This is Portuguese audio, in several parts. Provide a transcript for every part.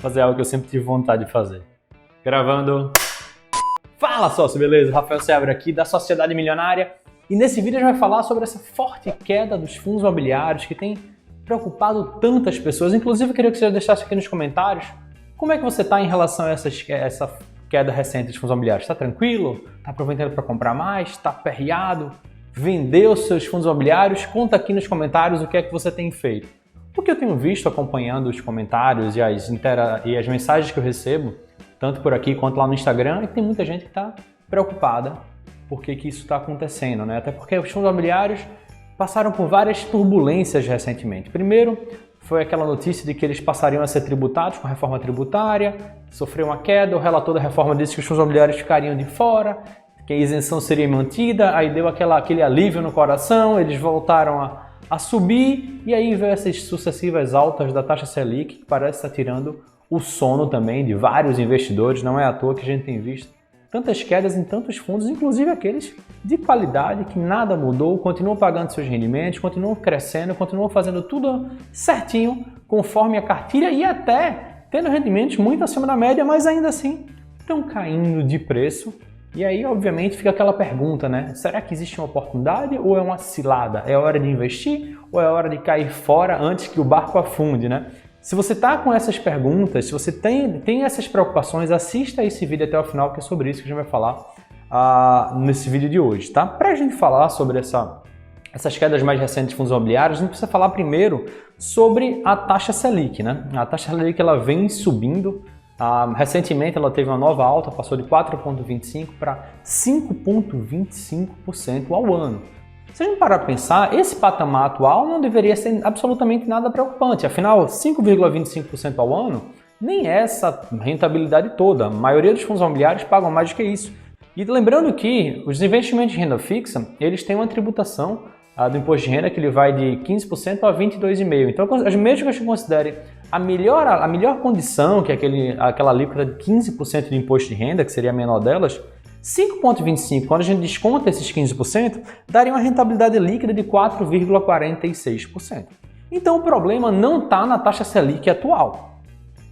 fazer algo que eu sempre tive vontade de fazer. Gravando. Fala sócio, beleza? Rafael Seabra aqui da Sociedade Milionária. E nesse vídeo a gente vai falar sobre essa forte queda dos fundos imobiliários que tem preocupado tantas pessoas. Inclusive eu queria que você deixasse aqui nos comentários como é que você está em relação a essa queda recente dos fundos imobiliários. Está tranquilo? Está aproveitando para comprar mais? Está aperreado? Vendeu os seus fundos imobiliários? Conta aqui nos comentários o que é que você tem feito. O que eu tenho visto acompanhando os comentários e as mensagens que eu recebo, tanto por aqui quanto lá no Instagram, é que tem muita gente que está preocupada por que isso está acontecendo, né? Até porque os fundos imobiliários passaram por várias turbulências recentemente. Primeiro, foi aquela notícia de que eles passariam a ser tributados com a reforma tributária, sofreu uma queda, o relator da reforma disse que os fundos imobiliários ficariam de fora, que a isenção seria mantida, aí deu aquele alívio no coração, eles voltaram a subir, e aí veio essas sucessivas altas da taxa Selic, que parece estar tirando o sono também de vários investidores. Não é à toa que a gente tem visto tantas quedas em tantos fundos, inclusive aqueles de qualidade, que nada mudou, continuam pagando seus rendimentos, continuam crescendo, continuam fazendo tudo certinho, conforme a cartilha, e até tendo rendimentos muito acima da média, mas ainda assim estão caindo de preço. E aí, obviamente, fica aquela pergunta, né? Será que existe uma oportunidade ou é uma cilada? É hora de investir ou é hora de cair fora antes que o barco afunde, né? Se você está com essas perguntas, se você tem essas preocupações, assista esse vídeo até o final, que é sobre isso que a gente vai falar nesse vídeo de hoje, tá? Para a gente falar sobre essas quedas mais recentes de fundos imobiliários, a gente precisa falar primeiro sobre a taxa Selic, né? A taxa Selic ela vem subindo. Recentemente ela teve uma nova alta, passou de 4,25% para 5,25% ao ano. Se a gente parar para pensar, esse patamar atual não deveria ser absolutamente nada preocupante. Afinal, 5,25% ao ano nem é essa rentabilidade toda. A maioria dos fundos imobiliários pagam mais do que isso. E lembrando que os investimentos de renda fixa, eles têm uma tributação do imposto de renda que ele vai de 15% a 22,5%. Então, mesmo que a gente considere a melhor condição, que é aquela alíquota de 15% de imposto de renda, que seria a menor delas, 5,25%, quando a gente desconta esses 15%, daria uma rentabilidade líquida de 4,46%. Então, o problema não está na taxa Selic atual.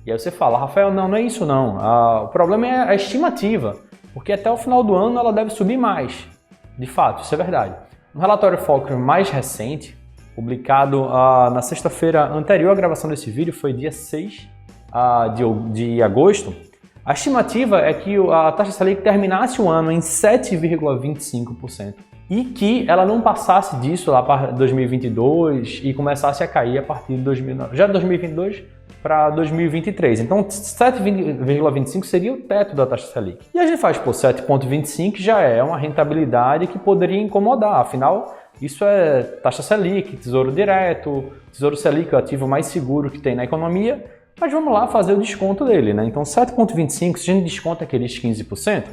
E aí você fala, Rafael, não é isso não. O problema é a estimativa, porque até o final do ano ela deve subir mais. De fato, isso é verdade. No relatório Focus mais recente, publicado na sexta-feira anterior à gravação desse vídeo, foi dia 6 de agosto, a estimativa é que a taxa Selic terminasse o ano em 7,25% e que ela não passasse disso lá para 2022 e começasse a cair a partir de 2022 para 2023. Então 7,25 seria o teto da taxa Selic. E a gente faz, 7,25 já é uma rentabilidade que poderia incomodar, afinal isso é taxa Selic, Tesouro Direto, Tesouro Selic, o ativo mais seguro que tem na economia, mas vamos lá fazer o desconto dele, né? Então 7,25, se a gente desconta aqueles 15%,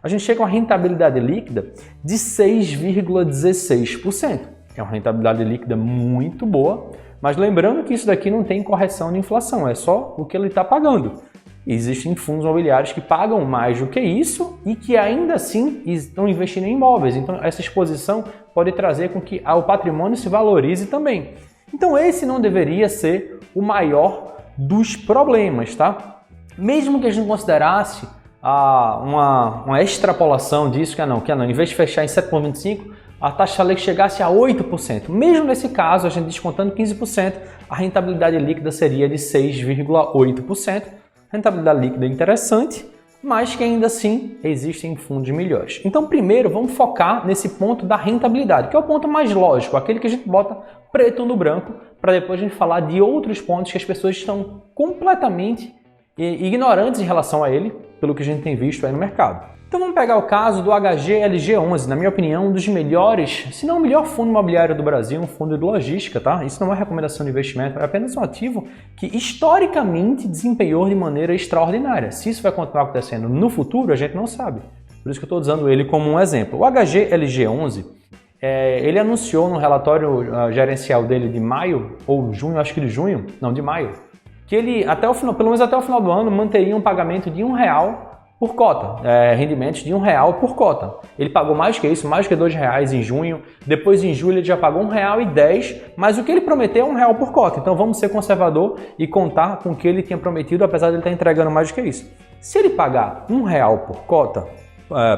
a gente chega a uma rentabilidade líquida de 6,16%. É uma rentabilidade líquida muito boa, mas lembrando que isso daqui não tem correção de inflação, é só o que ele está pagando. E existem fundos imobiliários que pagam mais do que isso e que ainda assim estão investindo em imóveis. Então essa exposição pode trazer com que o patrimônio se valorize também. Então esse não deveria ser o maior dos problemas, tá? Mesmo que a gente considerasse uma extrapolação disso, que não, em vez de fechar em 7,25%, a taxa Selic chegasse a 8%. Mesmo nesse caso, a gente descontando 15%, a rentabilidade líquida seria de 6,8%. Rentabilidade líquida interessante, mas que ainda assim existem fundos melhores. Então, primeiro, vamos focar nesse ponto da rentabilidade, que é o ponto mais lógico, aquele que a gente bota preto no branco, para depois a gente falar de outros pontos que as pessoas estão completamente ignorantes em relação a ele, pelo que a gente tem visto aí no mercado. Então vamos pegar o caso do HGLG11, na minha opinião, um dos melhores, se não o melhor fundo imobiliário do Brasil, um fundo de logística, tá? Isso não é recomendação de investimento, é apenas um ativo que historicamente desempenhou de maneira extraordinária. Se isso vai continuar acontecendo no futuro, a gente não sabe. Por isso que eu estou usando ele como um exemplo. O HGLG11, ele anunciou no relatório gerencial dele de maio, ou junho, acho que de junho, não, de maio, que ele, pelo menos até o final do ano, manteria um pagamento de R$1 por cota, rendimentos de R$1 por cota. Ele pagou mais que isso, mais que R$2 em junho, depois em julho ele já pagou R$1,10, mas o que ele prometeu é R$1 por cota. Então vamos ser conservador e contar com o que ele tinha prometido, apesar de ele estar entregando mais do que isso. Se ele pagar R$1 por cota,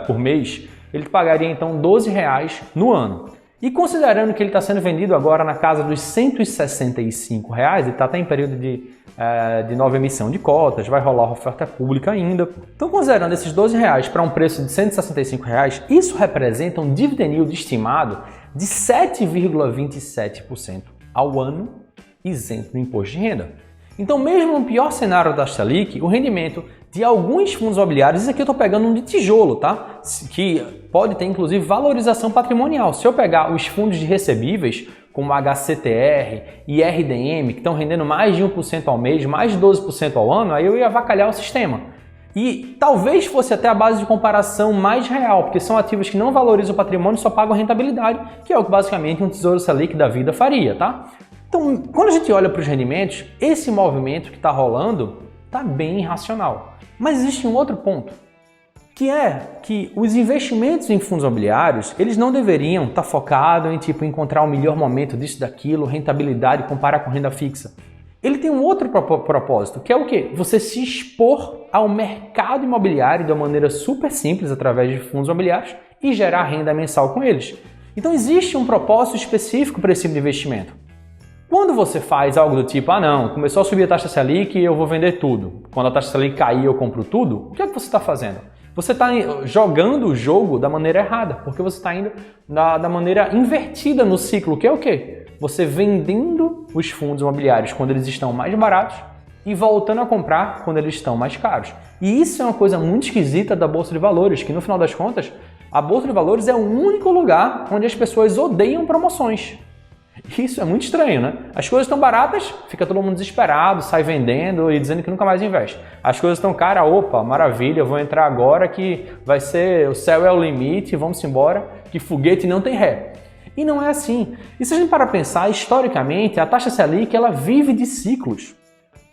por mês, ele pagaria então R$12 no ano. E considerando que ele está sendo vendido agora na casa dos R$165, ele está até em período de nova emissão de cotas, vai rolar oferta pública ainda. Então, considerando esses R$12 para um preço de R$165, isso representa um dividend yield estimado de 7,27% ao ano, isento do imposto de renda. Então, mesmo no pior cenário da taxa Selic, o rendimento de alguns fundos imobiliários, isso aqui eu estou pegando um de tijolo, tá? Que pode ter inclusive valorização patrimonial. Se eu pegar os fundos de recebíveis, como HCTR e RDM, que estão rendendo mais de 1% ao mês, mais de 12% ao ano, aí eu ia avacalhar o sistema. E talvez fosse até a base de comparação mais real, porque são ativos que não valorizam o patrimônio e só pagam rentabilidade, que é o que basicamente um Tesouro Selic da vida faria, tá? Então, quando a gente olha para os rendimentos, esse movimento que está rolando está bem irracional. Mas existe um outro ponto, que é que os investimentos em fundos imobiliários, eles não deveriam estar focados em encontrar o melhor momento disso, daquilo, rentabilidade, comparar com renda fixa. Ele tem um outro propósito, que é o quê? Você se expor ao mercado imobiliário de uma maneira super simples, através de fundos imobiliários, e gerar renda mensal com eles. Então existe um propósito específico para esse tipo de investimento. Quando você faz algo do tipo, não, começou a subir a taxa Selic e eu vou vender tudo. Quando a taxa Selic cair eu compro tudo, o que é que você está fazendo? Você está jogando o jogo da maneira errada, porque você está indo da maneira invertida no ciclo, que é o quê? Você vendendo os fundos imobiliários quando eles estão mais baratos e voltando a comprar quando eles estão mais caros. E isso é uma coisa muito esquisita da Bolsa de Valores, que no final das contas, a Bolsa de Valores é o único lugar onde as pessoas odeiam promoções. Isso é muito estranho, né? As coisas estão baratas, fica todo mundo desesperado, sai vendendo e dizendo que nunca mais investe. As coisas estão caras, opa, maravilha, vou entrar agora que vai ser, o céu é o limite, vamos embora, que foguete não tem ré. E não é assim. E se a gente parar para pensar, historicamente, a taxa Selic, ela vive de ciclos.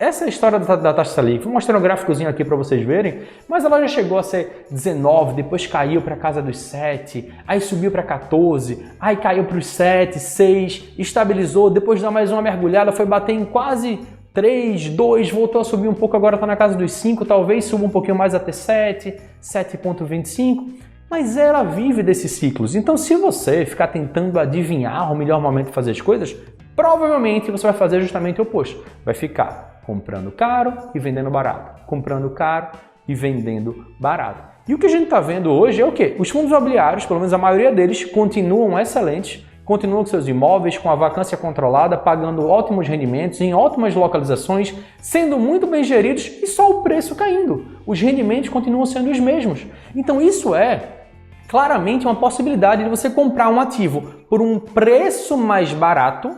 Essa é a história da taxa Selic. Vou mostrar um gráficozinho aqui para vocês verem, mas ela já chegou a ser 19, depois caiu para casa dos 7, aí subiu para 14, aí caiu para os 7, 6, estabilizou, depois de dar mais uma mergulhada, foi bater em quase 3, 2, voltou a subir um pouco, agora está na casa dos 5, talvez suba um pouquinho mais até 7, 7,25, mas ela vive desses ciclos. Então, se você ficar tentando adivinhar o melhor momento de fazer as coisas, provavelmente você vai fazer justamente o oposto. Vai ficar comprando caro e vendendo barato. Comprando caro e vendendo barato. E o que a gente está vendo hoje é o quê? Os fundos imobiliários, pelo menos a maioria deles, continuam excelentes, continuam com seus imóveis, com a vacância controlada, pagando ótimos rendimentos, em ótimas localizações, sendo muito bem geridos e só o preço caindo. Os rendimentos continuam sendo os mesmos. Então isso é claramente uma possibilidade de você comprar um ativo por um preço mais barato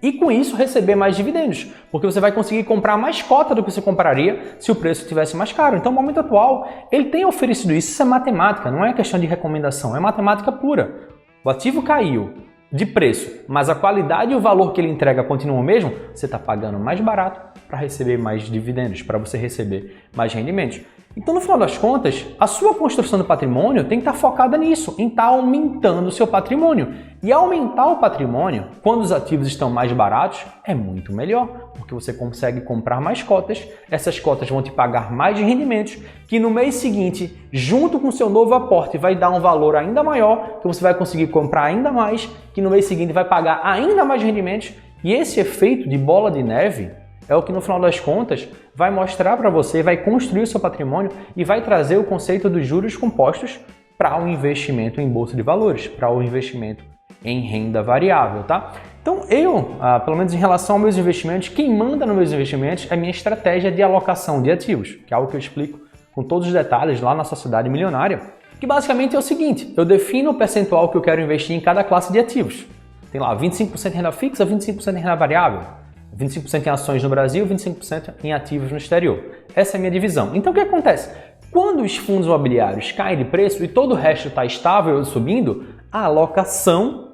e com isso receber mais dividendos, porque você vai conseguir comprar mais cota do que você compraria se o preço estivesse mais caro. Então, no momento atual, ele tem oferecido isso. Isso é matemática, não é questão de recomendação, é matemática pura. O ativo caiu de preço, mas a qualidade e o valor que ele entrega continuam o mesmo, você está pagando mais barato para receber mais dividendos, para você receber mais rendimentos. Então, no final das contas, a sua construção do patrimônio tem que estar focada nisso, em estar aumentando o seu patrimônio. E aumentar o patrimônio, quando os ativos estão mais baratos, é muito melhor, porque você consegue comprar mais cotas, essas cotas vão te pagar mais de rendimentos, que no mês seguinte, junto com o seu novo aporte, vai dar um valor ainda maior, que você vai conseguir comprar ainda mais, que no mês seguinte vai pagar ainda mais rendimentos, e esse efeito de bola de neve é o que no final das contas vai mostrar para você, vai construir o seu patrimônio e vai trazer o conceito dos juros compostos para o investimento em bolsa de valores, para o investimento em renda variável, tá? Então eu, pelo menos em relação aos meus investimentos, quem manda nos meus investimentos é a minha estratégia de alocação de ativos, que é algo que eu explico com todos os detalhes lá na Sociedade Milionária, que basicamente é o seguinte, eu defino o percentual que eu quero investir em cada classe de ativos. Tem lá 25% em renda fixa, 25% em renda variável, 25% em ações no Brasil, 25% em ativos no exterior. Essa é a minha divisão. Então o que acontece? Quando os fundos imobiliários caem de preço e todo o resto está estável e subindo, a alocação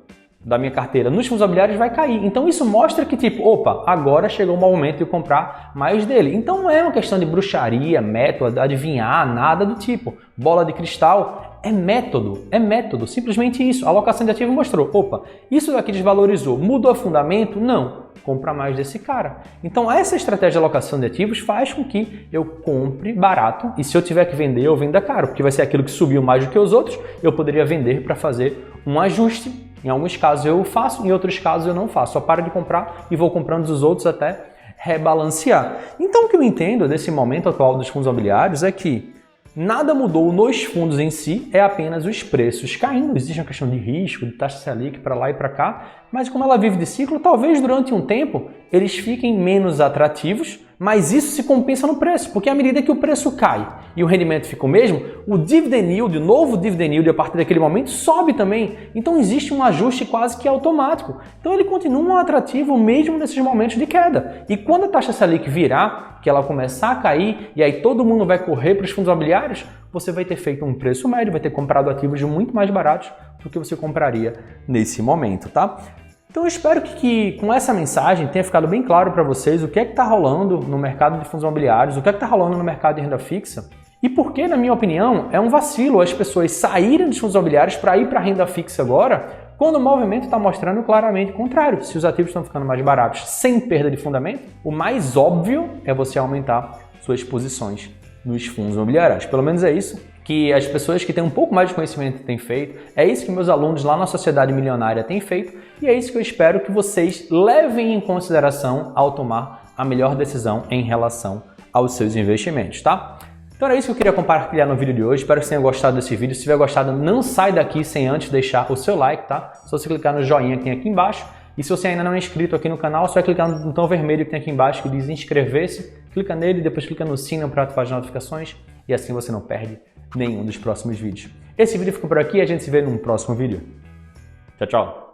da minha carteira nos fundos imobiliários vai cair. Então isso mostra que tipo, opa, agora chegou o momento de eu comprar mais dele. Então não é uma questão de bruxaria, método, adivinhar, nada do tipo. Bola de cristal é método, simplesmente isso. A alocação de ativo mostrou, opa, isso daqui desvalorizou, mudou o fundamento? Não. Compra mais desse cara. Então essa estratégia de alocação de ativos faz com que eu compre barato e se eu tiver que vender, eu venda caro, porque vai ser aquilo que subiu mais do que os outros, eu poderia vender para fazer um ajuste. Em alguns casos eu faço, em outros casos eu não faço. Só paro de comprar e vou comprando os outros até rebalancear. Então o que eu entendo desse momento atual dos fundos imobiliários é que nada mudou nos fundos em si, é apenas os preços caindo. Existe uma questão de risco, de taxa Selic para lá e para cá, mas como ela vive de ciclo, talvez durante um tempo eles fiquem menos atrativos, mas isso se compensa no preço, porque à medida que o preço cai e o rendimento fica o mesmo, o dividend yield, o novo dividend yield a partir daquele momento sobe também. Então existe um ajuste quase que automático. Então ele continua atrativo mesmo nesses momentos de queda. E quando a taxa Selic virar, que ela começar a cair e aí todo mundo vai correr para os fundos imobiliários, você vai ter feito um preço médio, vai ter comprado ativos muito mais baratos do que você compraria nesse momento, tá? Então eu espero que com essa mensagem tenha ficado bem claro para vocês o que é que está rolando no mercado de fundos imobiliários, o que é que está rolando no mercado de renda fixa e por que, na minha opinião, é um vacilo as pessoas saírem dos fundos imobiliários para ir para a renda fixa agora, quando o movimento está mostrando claramente o contrário. Se os ativos estão ficando mais baratos sem perda de fundamento, o mais óbvio é você aumentar suas posições nos fundos imobiliários. Pelo menos é isso que as pessoas que têm um pouco mais de conhecimento têm feito, é isso que meus alunos lá na Sociedade Milionária têm feito e é isso que eu espero que vocês levem em consideração ao tomar a melhor decisão em relação aos seus investimentos, tá? Então era isso que eu queria compartilhar no vídeo de hoje, espero que vocês tenham gostado desse vídeo. Se tiver gostado, não sai daqui sem antes deixar o seu like, tá? Só você clicar no joinha que tem aqui embaixo. E se você ainda não é inscrito aqui no canal, só clicar no botão vermelho que tem aqui embaixo que diz inscrever-se, clica nele, depois clica no sino para ativar as notificações e assim você não perde nenhum dos próximos vídeos. Esse vídeo fica por aqui e a gente se vê num próximo vídeo. Tchau, tchau!